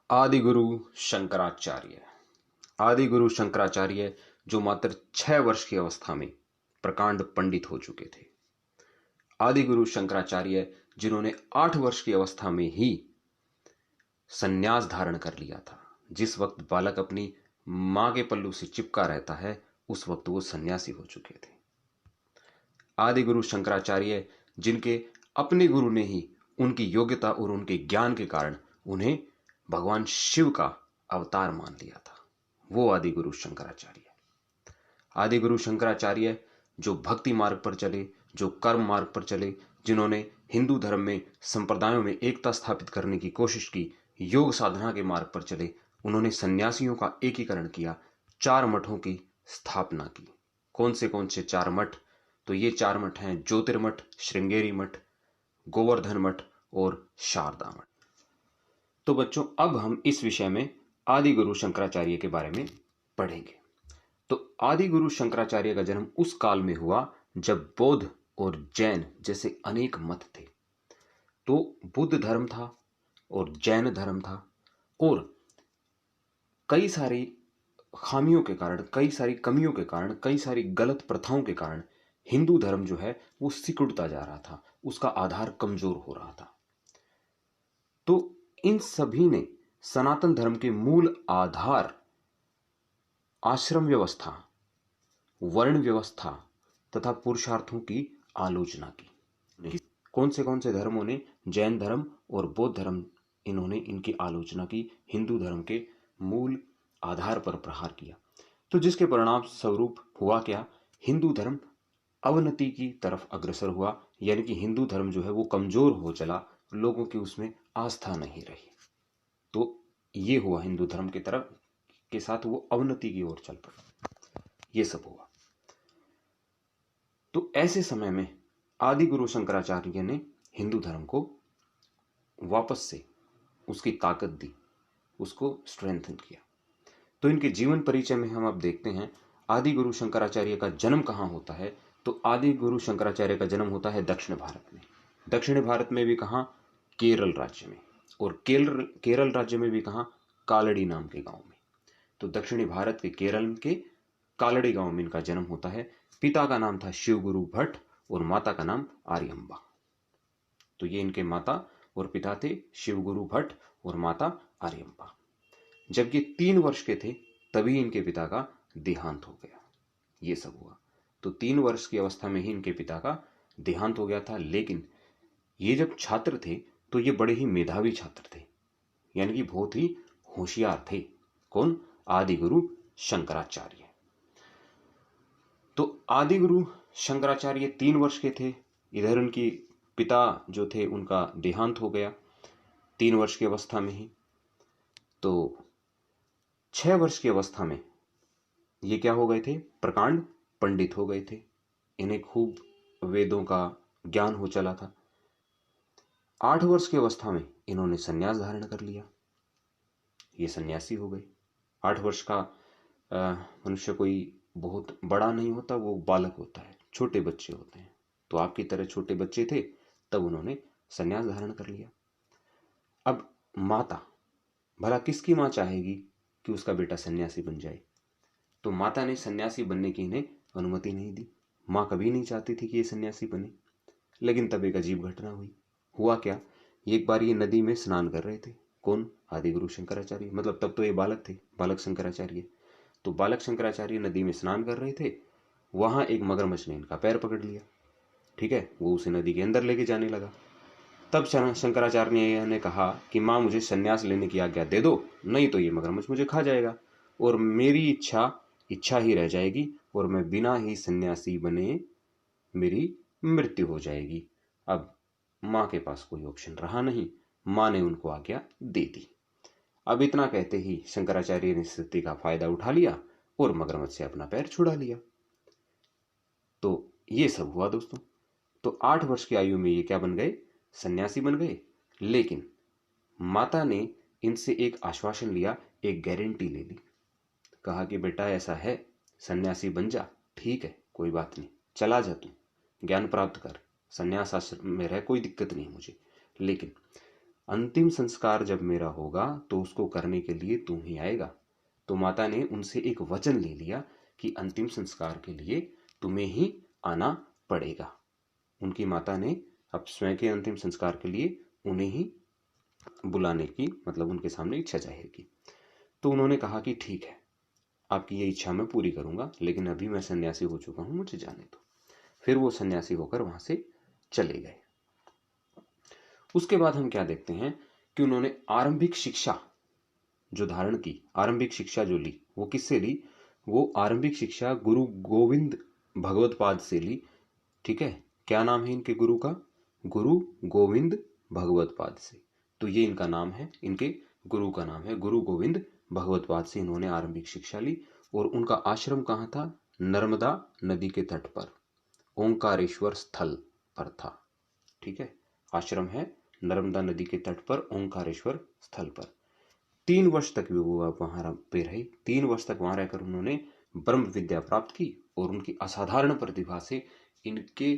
आदिगुरु शंकराचार्य। आदिगुरु शंकराचार्य जो मात्र 6 वर्ष की अवस्था में प्रकांड पंडित हो चुके थे। आदिगुरु शंकराचार्य जिन्होंने 8 वर्ष की अवस्था में ही संन्यास धारण कर लिया था। जिस वक्त बालक अपनी मां के पल्लू से चिपका रहता है उस वक्त वो सन्यासी हो चुके थे। आदिगुरु शंकराचार्य जिनके अपने गुरु ने ही उनकी योग्यता और उनके ज्ञान के कारण उन्हें भगवान शिव का अवतार मान लिया था, वो आदिगुरु शंकराचार्य। आदिगुरु शंकराचार्य जो भक्ति मार्ग पर चले, जो कर्म मार्ग पर चले, जिन्होंने हिंदू धर्म में संप्रदायों में एकता स्थापित करने की कोशिश की, योग साधना के मार्ग पर चले, उन्होंने सन्यासियों का एकीकरण किया, 4 मठों की स्थापना की। कौन से 4 मठ? तो ये 4 मठ हैं ज्योतिर्मठ, श्रृंगेरी मठ, गोवर्धन मठ और शारदा मठ। तो बच्चों, अब हम इस विषय में आदिगुरु शंकराचार्य के बारे में पढ़ेंगे। तो आदिगुरु शंकराचार्य का जन्म उस काल में हुआ जब बौद्ध और जैन जैसे अनेक मत थे। तो बुद्ध धर्म था और जैन धर्म था, और कई सारी खामियों के कारण, कई सारी कमियों के कारण, कई सारी गलत प्रथाओं के कारण हिंदू धर्म जो है वो सिकुड़ता जा रहा था, उसका आधार कमजोर हो रहा था। तो इन सभी ने सनातन धर्म के मूल आधार आश्रम व्यवस्था, वर्ण व्यवस्था तथा पुरुषार्थों की आलोचना की। कौन से धर्मों ने? जैन धर्म और बौद्ध धर्म, इन्होंने इनकी आलोचना की, हिंदू धर्म के मूल आधार पर प्रहार किया। तो जिसके परिणाम स्वरूप हुआ क्या? हिंदू धर्म अवनति की तरफ अग्रसर हुआ, यानी कि हिंदू धर्म जो है वो कमजोर हो चला, लोगों की उसमें आस्था नहीं रही। तो ये हुआ, हिंदू धर्म की तरफ के साथ वो अवनति की ओर चल पड़ा, ये सब हुआ। तो ऐसे समय में आदिगुरु शंकराचार्य ने हिंदू धर्म को वापस से उसकी ताकत दी, उसको स्ट्रेंथन किया। तो इनके जीवन परिचय में हम अब देखते हैं आदिगुरु शंकराचार्य का जन्म कहाँ होता है। तो आदिगुरु शंकराचार्य का जन्म होता है दक्षिण भारत में। दक्षिण भारत में भी कहाँ? केरल राज्य में। और केरल राज्य में भी कहाँ? कालड़ी नाम के गांव में। तो दक्षिणी भारत के केरल के कालड़ी गांव में इनका जन्म होता है। पिता का नाम था शिवगुरु भट्ट और माता का नाम आर्यम्बा। तो ये इनके माता और पिता थे शिवगुरु भट्ट और माता आर्यम्बा। जब ये 3 वर्ष के थे तभी इनके पिता का देहांत हो गया। ये सब हुआ। तो 3 वर्ष की अवस्था में ही इनके पिता का देहांत हो गया था। लेकिन ये जब छात्र थे तो ये बड़े ही मेधावी छात्र थे, यानी कि बहुत ही होशियार थे। कौन? आदिगुरु शंकराचार्य। तो आदिगुरु शंकराचार्य 3 वर्ष के थे, इधर उनकी पिता जो थे उनका देहांत हो गया 3 वर्ष की अवस्था में ही। तो 6 वर्ष की अवस्था में ये क्या हो गए थे? प्रकांड पंडित हो गए थे। इन्हें खूब वेदों का ज्ञान हो चला था। 8 वर्ष की अवस्था में इन्होंने संन्यास धारण कर लिया, ये सन्यासी हो गए। 8 वर्ष का मनुष्य कोई बहुत बड़ा नहीं होता, वो बालक होता है, छोटे बच्चे होते हैं। तो आपकी तरह छोटे बच्चे थे, तब उन्होंने संन्यास धारण कर लिया। अब माता, भला किसकी माँ चाहेगी कि उसका बेटा सन्यासी बन जाए? तो माता ने सन्यासी बनने की इन्हें अनुमति नहीं दी। माँ कभी नहीं चाहती थी कि ये सन्यासी बने। लेकिन तब एक अजीब घटना हुई। हुआ क्या? एक बार ये नदी में स्नान कर रहे थे। कौन? आदिगुरु शंकराचार्य। मतलब तब तो ये बालक थे, बालक शंकराचार्य। तो बालक शंकराचार्य नदी में स्नान कर रहे थे, वहां एक मगरमच्छ ने इनका पैर पकड़ लिया। ठीक है, वो उसे नदी के अंदर लेके जाने लगा। तब शंकराचार्य ने कहा कि माँ मुझे सन्यास लेने की आज्ञा दे दो, नहीं तो ये मगरमच्छ मुझे खा जाएगा और मेरी इच्छा ही रह जाएगी और मैं बिना ही सन्यासी बने मेरी मृत्यु हो जाएगी। अब माँ के पास कोई ऑप्शन रहा नहीं, माँ ने उनको आज्ञा दे दी। अब इतना कहते ही शंकराचार्य ने स्थिति का फायदा उठा लिया और मगरमच्छ से अपना पैर छुड़ा लिया। तो ये सब हुआ दोस्तों। तो 8 वर्ष की आयु में ये क्या बन गए? सन्यासी बन गए। लेकिन माता ने इनसे एक आश्वासन लिया, एक गारंटी ले ली। कहा कि बेटा ऐसा है, सन्यासी बन जा, ठीक है, कोई बात नहीं, चला जा, तू ज्ञान प्राप्त कर, सन्यास आश्रम में रह, कोई दिक्कत नहीं मुझे। लेकिन अंतिम संस्कार जब मेरा होगा तो उसको करने के लिए तू ही आएगा। तो माता ने उनसे एक वचन ले लिया कि अंतिम संस्कार के लिए तुम्हें ही आना पड़ेगा। उनकी माता ने अब स्वयं के अंतिम संस्कार के लिए उन्हें ही बुलाने की, मतलब उनके सामने इच्छा जाहिर की। तो उन्होंने कहा कि ठीक है, आपकी ये इच्छा मैं पूरी करूंगा, लेकिन अभी मैं सन्यासी हो चुका हूं, मुझे जाने दो। फिर वो सन्यासी होकर वहां से चले गए। उसके बाद हम क्या देखते हैं कि उन्होंने आरंभिक शिक्षा जो धारण की, आरंभिक शिक्षा जो ली, वो किससे ली? वो आरंभिक शिक्षा गुरु गोविंद भगवत पाद से ली। ठीक है, क्या नाम है इनके गुरु का? गुरु गोविंद भगवत पाद से। तो ये इनका नाम है, इनके गुरु का नाम है गुरु गोविंद भगवत पाद से इन्होंने आरंभिक शिक्षा ली। और उनका आश्रम कहाँ था? नर्मदा नदी के तट पर ओंकारेश्वर स्थल पर था। ठीक है, आश्रम है नर्मदा नदी के तट पर ओंकारेश्वर स्थल पर। 3 वर्ष तक भी वो वहां पे रहे। 3 वर्ष तक वहां रहकर उन्होंने ब्रह्म विद्या प्राप्त की और उनकी असाधारण प्रतिभा से इनके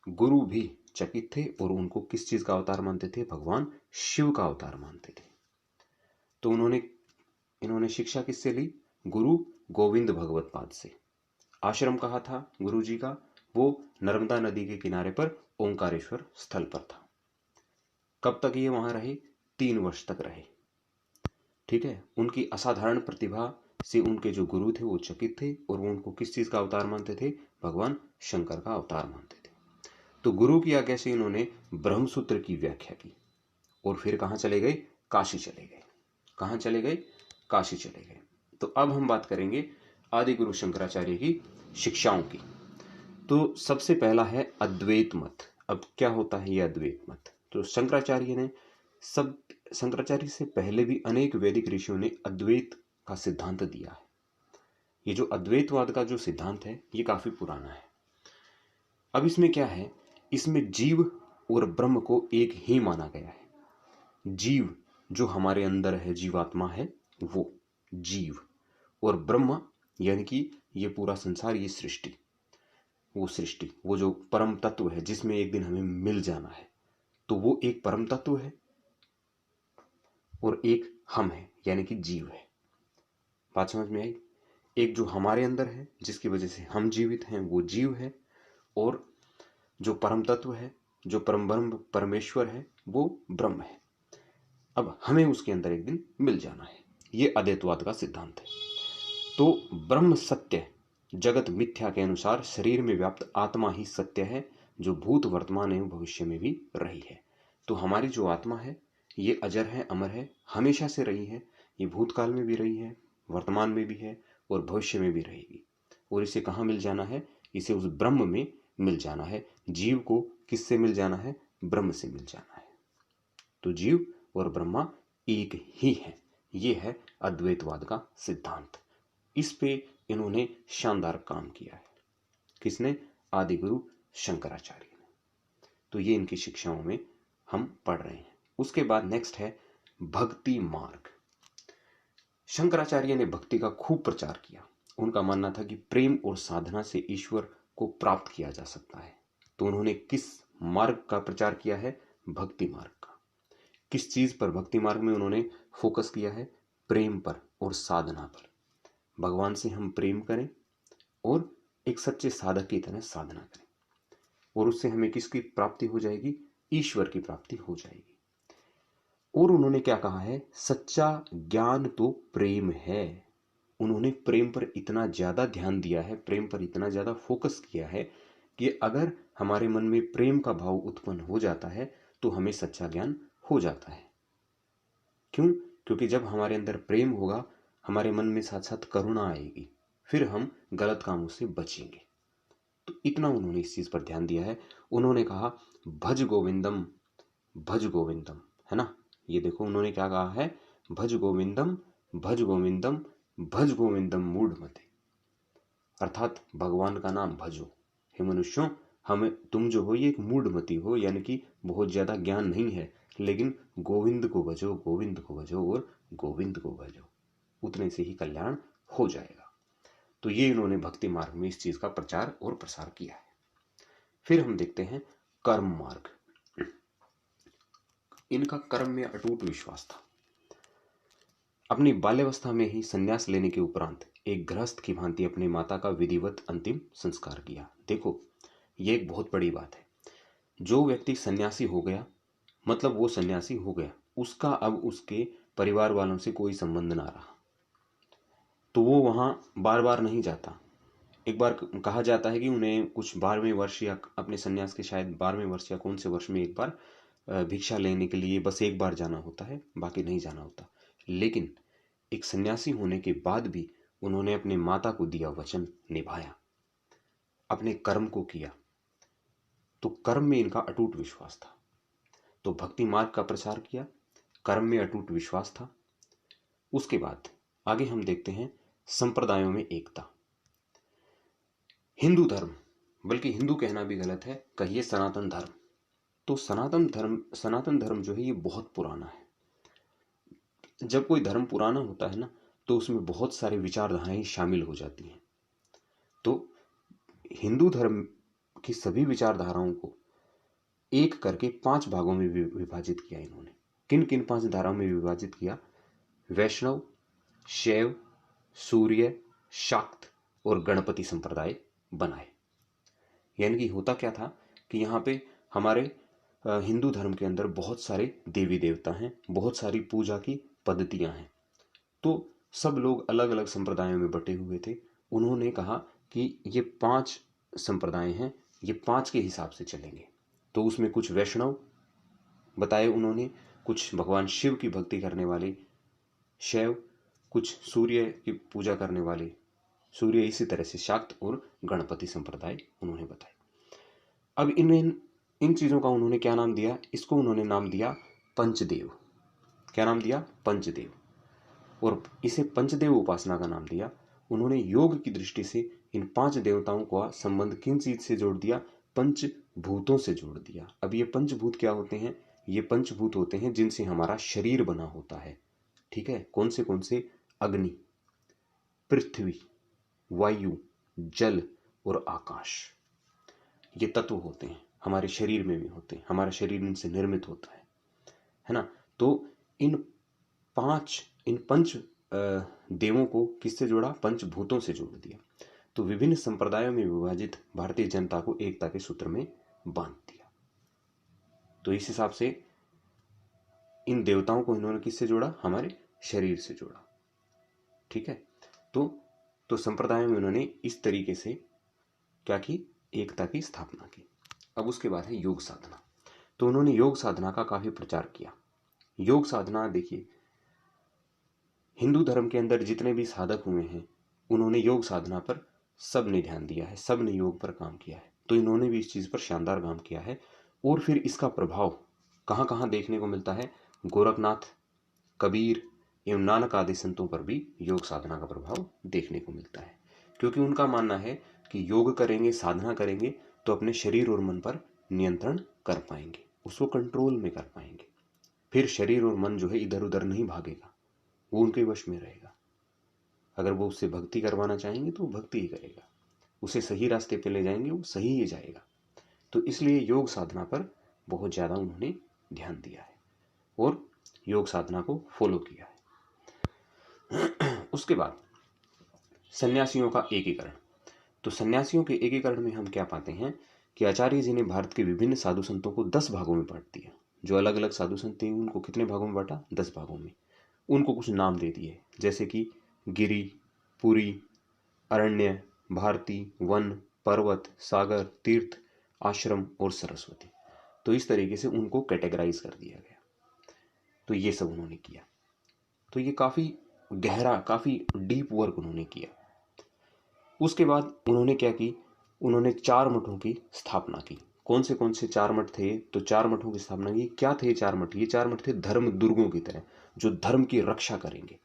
गुरु भी चकित थे और उनको किस चीज का अवतार मानते थे? भगवान शिव का अवतार मानते थे। तो इन्होंने शिक्षा किससे ली? गुरु गोविंद भगवत पाद से। आश्रम कहाँ था गुरु जी का? वो नर्मदा नदी के किनारे पर ओंकारेश्वर स्थल पर था। कब तक ये वहां रहे? 3 वर्ष तक रहे। ठीक है, उनकी असाधारण प्रतिभा से उनके जो गुरु थे वो चकित थे और वो उनको किस चीज का अवतार मानते थे? भगवान शंकर का अवतार मानते थे। तो गुरु की आज्ञा से इन्होंने ब्रह्मसूत्र की व्याख्या की और फिर कहाँ चले गए? काशी चले गए। कहाँ चले गए? काशी चले गए। तो अब हम बात करेंगे आदि गुरु शंकराचार्य की शिक्षाओं की। तो सबसे पहला है अद्वैत मत। अब क्या होता है ये अद्वैत मत? तो शंकराचार्य से पहले भी अनेक वैदिक ऋषियों ने अद्वैत का सिद्धांत दिया है। ये जो अद्वैतवाद का जो सिद्धांत है ये काफी पुराना है। अब इसमें क्या है? इसमें जीव और ब्रह्म को एक ही माना गया है। जीव जो हमारे अंदर है, जीवात्मा है, वो जीव, और ब्रह्म यानी कि ये पूरा संसार, ये सृष्टि, वो जो परम तत्व है जिसमें एक दिन हमें मिल जाना है, तो वो एक परम तत्व है और एक हम है यानी कि जीव है। बात समझ में आई? एक जो हमारे अंदर है जिसकी वजह से हम जीवित हैं वो जीव है, और जो परम तत्व है, जो परम ब्रह्म परमेश्वर है, वो ब्रह्म है। अब हमें उसके अंदर एक दिन मिल जाना है। ये अद्वैतवाद का सिद्धांत है। तो ब्रह्म सत्य, जगत मिथ्या के अनुसार शरीर में व्याप्त आत्मा ही सत्य है, जो भूत वर्तमान एवं भविष्य में भी रही है। तो हमारी जो आत्मा है ये अजर है, अमर है, हमेशा से रही है। ये भूतकाल में भी रही है, वर्तमान में भी है और भविष्य में भी रहेगी। और इसे कहाँ मिल जाना है? इसे उस ब्रह्म में मिल जाना है। जीव को किससे मिल जाना है? ब्रह्म से मिल जाना है। तो जीव और ब्रह्मा एक ही है। ये है अद्वैतवाद का सिद्धांत। इस पे इन्होंने शानदार काम किया है। किसने? आदि गुरु शंकराचार्य ने। तो ये इनकी शिक्षाओं में हम पढ़ रहे हैं। उसके बाद नेक्स्ट है भक्ति मार्ग। शंकराचार्य ने भक्ति का खूब प्रचार किया। उनका मानना था कि प्रेम और साधना से ईश्वर को प्राप्त किया जा सकता है। तो उन्होंने किस मार्ग का प्रचार किया है? भक्ति मार्ग का। किस चीज पर भक्ति मार्ग में उन्होंने फोकस किया है? प्रेम पर और साधना पर। भगवान से हम प्रेम करें और एक सच्चे साधक की तरह साधना करें, और उससे हमें किसकी प्राप्ति हो जाएगी? ईश्वर की प्राप्ति हो जाएगी। और उन्होंने क्या कहा है? सच्चा ज्ञान तो प्रेम है। उन्होंने प्रेम पर इतना ज्यादा ध्यान दिया है, प्रेम पर इतना ज्यादा फोकस किया है कि अगर हमारे मन में प्रेम का भाव उत्पन्न हो जाता है तो हमें सच्चा ज्ञान हो जाता है। क्यों? क्योंकि जब हमारे अंदर प्रेम होगा, हमारे मन में साथ साथ करुणा आएगी, फिर हम गलत कामों से बचेंगे। तो इतना उन्होंने इस चीज पर ध्यान दिया है। उन्होंने कहा भज गोविंदम, भज गोविंदम, है ना? ये देखो उन्होंने क्या कहा है? भज गोविंदम, भज गोविंदम, भज गोविंदम मूढ़मते। अर्थात भगवान का नाम भजो। हे मनुष्यों, हमें तुम जो हो ये एक मूढ़मती हो, यानी कि बहुत ज्यादा ज्ञान नहीं है, लेकिन गोविंद को भजो, गोविंद को भजो और गोविंद को भजो, उतने से ही कल्याण हो जाएगा। तो ये इन्होंने भक्ति मार्ग में इस चीज का प्रचार और प्रसार किया है। फिर हम देखते हैं कर्म मार्ग। इनका कर्म में अटूट विश्वास था। अपनी बाल्यावस्था में ही संन्यास लेने के उपरांत एक गृहस्थ की भांति अपनी माता का विधिवत अंतिम संस्कार किया। देखो, ये एक बहुत बड़ी बात है। जो व्यक्ति सन्यासी हो गया मतलब वो सन्यासी हो गया, उसका अब उसके परिवार वालों से कोई संबंध ना रहा, तो वो वहाँ बार बार नहीं जाता। एक बार कहा जाता है कि उन्हें कुछ 12वें वर्ष या अपने सन्यास के शायद 12वें वर्ष या कौन से वर्ष में एक बार भिक्षा लेने के लिए बस एक बार जाना होता है, बाकी नहीं जाना होता। लेकिन एक सन्यासी होने के बाद भी उन्होंने अपने माता को दिया वचन निभाया, अपने कर्म को किया। तो कर्म में इनका अटूट विश्वास था। तो भक्ति मार्ग का प्रचार किया, कर्म में अटूट विश्वास था। उसके बाद आगे हम देखते हैं संप्रदायों में एकता। हिंदू धर्म, बल्कि हिंदू कहना भी गलत है, कहिए सनातन धर्म। तो सनातन धर्म जो है ये बहुत पुराना है। जब कोई धर्म पुराना होता है ना, तो उसमें बहुत सारी विचारधाराएं शामिल हो जाती हैं। तो हिंदू धर्म की सभी विचारधाराओं को एक करके 5 भागों में विभाजित किया इन्होंने। किन किन 5 धाराओं में विभाजित किया? वैष्णव, शैव, सूर्य, शाक्त और गणपति संप्रदाय बनाए। यानी कि होता क्या था कि यहाँ पे हमारे हिंदू धर्म के अंदर बहुत सारे देवी देवता हैं, बहुत सारी पूजा की पद्धतियां हैं। तो सब लोग अलग अलग संप्रदायों में बटे हुए थे। उन्होंने कहा कि ये 5 संप्रदाय हैं, ये 5 के हिसाब से चलेंगे। तो उसमें कुछ वैष्णव बताए उन्होंने, कुछ भगवान शिव की भक्ति करने वाले शैव, कुछ सूर्य की पूजा करने वाले सूर्य, इसी तरह से शाक्त और गणपति संप्रदाय उन्होंने बताए। अब इन चीज़ों का उन्होंने क्या नाम दिया? इसको उन्होंने नाम दिया पंचदेव। क्या नाम दिया? पंचदेव। और इसे पंचदेव उपासना का नाम दिया। उन्होंने योग की दृष्टि से इन 5 देवताओं का संबंध किन चीज से जोड़ दिया? पंचभूतों से जोड़ दिया। अब ये पंचभूत क्या होते हैं? ये पंचभूत होते हैं जिनसे हमारा शरीर बना होता है। ठीक है, कौन से? अग्नि, पृथ्वी, वायु, जल और आकाश। ये तत्व होते हैं, हमारे शरीर में भी होते हैं, हमारा शरीर इनसे निर्मित होता है ना। तो इन पंच देवों को किससे जोड़ा? पंचभूतों से जोड़ दिया। तो विभिन्न संप्रदायों में विभाजित भारतीय जनता को एकता के सूत्र में बांध दिया। तो इस हिसाब से इन देवताओं को इन्होंने किससे जोड़ा? हमारे शरीर से जोड़ा। ठीक है, तो संप्रदायों में उन्होंने इस तरीके से क्या की? एकता की स्थापना की। अब उसके बाद है योग साधना। तो उन्होंने योग साधना का काफी प्रचार किया। योग साधना, देखिए, हिंदू धर्म के अंदर जितने भी साधक हुए हैं उन्होंने योग साधना पर सब ने ध्यान दिया है, सब ने योग पर काम किया है। तो इन्होंने भी इस चीज पर शानदार काम किया है। और फिर इसका प्रभाव कहाँ कहाँ देखने को मिलता है? गोरखनाथ, कबीर एवं नानक आदि संतों पर भी योग साधना का प्रभाव देखने को मिलता है। क्योंकि उनका मानना है कि योग करेंगे, साधना करेंगे तो अपने शरीर और मन पर नियंत्रण कर पाएंगे, उसको कंट्रोल में कर पाएंगे। फिर शरीर और मन जो है इधर उधर नहीं भागेगा, वो उनके वश में रहेगा। अगर वो उससे भक्ति करवाना चाहेंगे तो वो भक्ति ही करेगा, उसे सही रास्ते पे ले जाएंगे वो सही ही जाएगा। तो इसलिए योग साधना पर बहुत ज़्यादा उन्होंने ध्यान दिया है और योग साधना को फॉलो किया है। उसके बाद सन्यासियों का एकीकरण। तो सन्यासियों के एकीकरण में हम क्या पाते हैं कि आचार्य जी ने भारत के विभिन्न साधु संतों को 10 भागों में बांट दिया। जो अलग अलग साधु संत थे उनको कितने भागों में बांटा? 10 भागों में। उनको कुछ नाम दे दिए, जैसे कि गिरि, पुरी, अरण्य, भारती, वन, पर्वत, सागर, तीर्थ, आश्रम और सरस्वती। तो इस तरीके से उनको कैटेगराइज कर दिया गया। तो ये सब उन्होंने किया। तो ये काफ़ी गहरा, काफ़ी डीप वर्क उन्होंने किया। उसके बाद उन्होंने क्या की? उन्होंने 4 मठों की स्थापना की। कौन से 4 मठ थे? तो 4 मठों की स्थापना की। क्या थे 4 मठ? ये 4 मठ थे धर्म दुर्गों की तरह, जो धर्म की रक्षा करेंगे।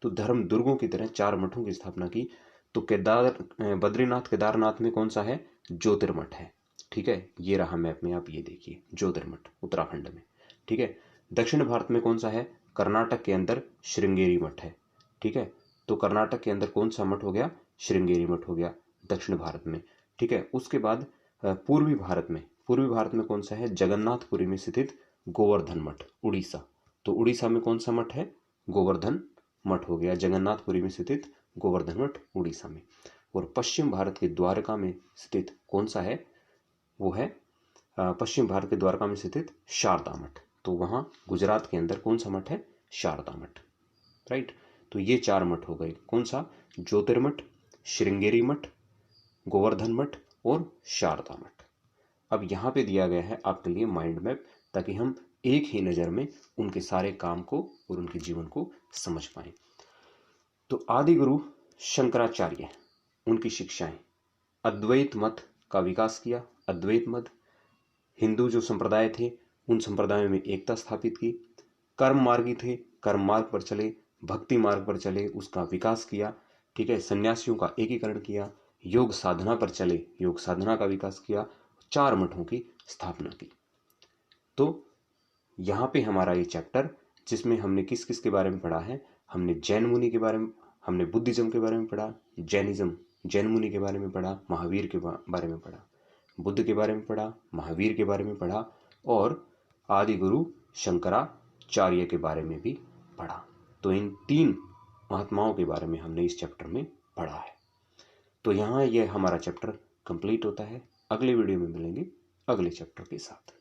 तो धर्म दुर्गों की तरह 4 मठों की स्थापना की। तो बद्रीनाथ केदारनाथ में कौन सा है? ज्योतिर्मठ है। ठीक है, ये रहा मैप में, आप ये देखिए, ज्योतिर्मठ उत्तराखंड में। ठीक है, दक्षिण भारत में कौन सा है? कर्नाटक के अंदर श्रृंगेरी मठ है। ठीक है, तो कर्नाटक के अंदर कौन सा मठ हो गया? श्रृंगेरी मठ हो गया दक्षिण भारत में। ठीक है, उसके बाद पूर्वी भारत में कौन सा है? जगन्नाथपुरी में स्थित गोवर्धन मठ, उड़ीसा। तो उड़ीसा में कौन सा मठ है? गोवर्धन मठ हो गया, जगन्नाथपुरी में स्थित गोवर्धन मठ उड़ीसा में। और पश्चिम भारत के द्वारका में स्थित कौन सा है? वो है पश्चिम भारत के द्वारका में स्थित शारदा मठ। तो वहाँ गुजरात के अंदर कौन सा मठ है? शारदा मठ, राइट। तो ये 4 मठ हो गए। कौन सा? ज्योतिर्मठ, श्रृंगेरी मठ, गोवर्धन मठ और शारदा मठ। अब यहाँ पे दिया गया है आपके लिए माइंड मैप, ताकि हम एक ही नज़र में उनके सारे काम को और उनके जीवन को समझ पाएं। तो आदि गुरु शंकराचार्य, उनकी शिक्षाएं, अद्वैत मत का विकास किया। अद्वैत मत, हिंदू जो संप्रदाय थे उन संप्रदायों में एकता स्थापित की। कर्म मार्गी थे, कर्म मार्ग पर चले, भक्ति मार्ग पर चले, उसका विकास किया। ठीक है, सन्यासियों का एकीकरण किया। योग साधना पर चले, योग साधना का विकास किया। 4 मठों की स्थापना की। तो यहाँ पे हमारा ये चैप्टर, जिसमें हमने किस किस के बारे में पढ़ा है? हमने जैन मुनि के बारे में, हमने बुद्धिज्म के बारे में पढ़ा, जैनिज्म जैन मुनि के बारे में पढ़ा, महावीर के बारे में पढ़ा, बुद्ध के बारे में पढ़ा, महावीर के बारे में पढ़ा, और आदि गुरु शंकराचार्य के बारे में भी पढ़ा। तो इन 3 महात्माओं के बारे में हमने इस चैप्टर में पढ़ा है। तो यहाँ यह हमारा चैप्टर कंप्लीट होता है। अगले वीडियो में मिलेंगे अगले चैप्टर के साथ।